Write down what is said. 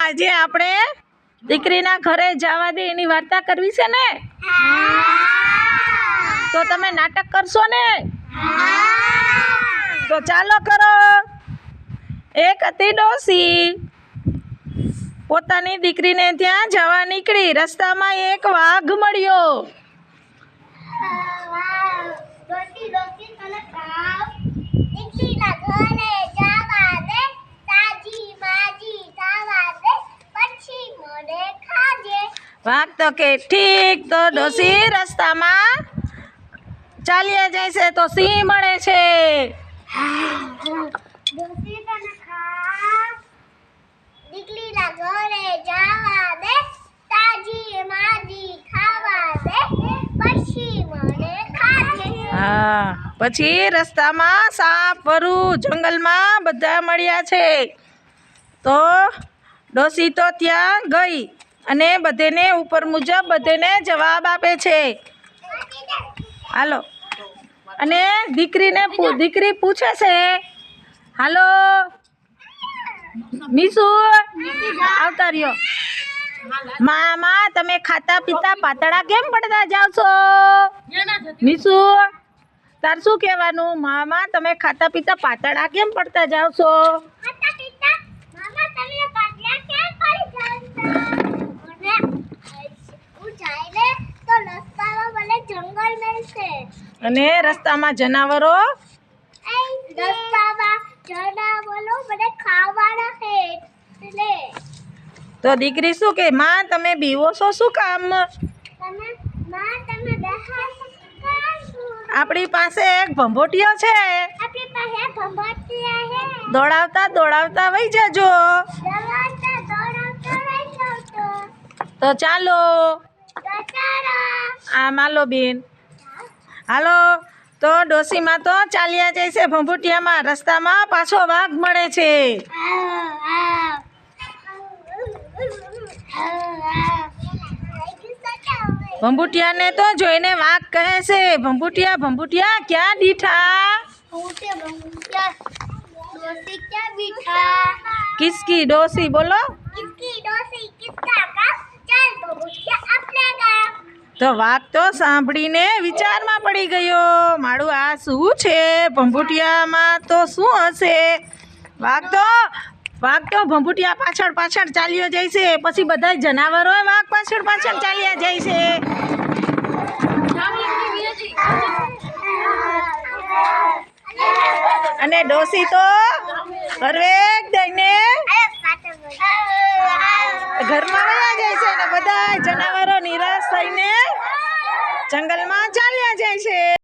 આજે આપણે દીકરીના ઘરે જવા દે એની વાર્તા કરવી છે ને? તો તમે નાટક કરશો ને? તો ચાલો કરો. એક હતી ડોસી, પોતાની દીકરીને ત્યાં જવા નીકળી. રસ્તામાં એક વાઘ મળ્યો. વાઘ તો કે ઠીક. તો ડોસી રસ્તામાં ચાલ્યા જાય છે તો સિંહ મળે છે. હા, પછી રસ્તામાં સાપ વરુ જંગલમાં બધા મળ્યા છે. તો ડોસી તો ત્યાં ગઈ અને બધેને ઉપર મુજબ બધેને જવાબ આપે છે. હાલો, અને દીકરી પૂછે છે, હાલો મીસુ આવતા રહ્યો. મામા તમે ખાતા પીતા પાતળા કેમ પડતા જાવ છો? મીસુ તાર શું કહેવાનું? મામા તમે ખાતા પીતા પાતળા કેમ પડતા જાવ છો? અને રસ્તામાં જનાવરો તો દીકરી શું કે, માં તમે બીવો છો શું કામ? આપણી પાસે એક ભંભોટિયો છે, દોડાવતા દોડાવતા વહી જજો. તો ચાલો આ માલો બેન, હાલો. તો ડોસીમાં તો ચાલ્યા જાય છે ભંભોટિયામાં. રસ્તામાં પાછો વાઘ મળે છે. ભંભોટિયાને તો જોઈને વાઘ કહે છે, ભંભોટિયા ભંભોટિયા ક્યાં દીઠા? કિસકી ડોસી બોલો. તો વાઘ તો સાંભળીને વિચારમાં પડી ગયો, મારું આ શું છે? ભંભોટિયામાં તો શું હશે? વાઘ તો ભંભોટિયા પાછળ પાછળ ચાલ્યો જાય છે. પછી બધા જનાવરો વાઘ પાછળ પાછળ ચાલ્યા જાય છે. અને ડોસી તો ઘરવેગ દઈને ઘરમાં વયા જાય છે અને બધા જનાવરો નિરાશ થઈને જંગલમાં ચાલ્યા જાય છે.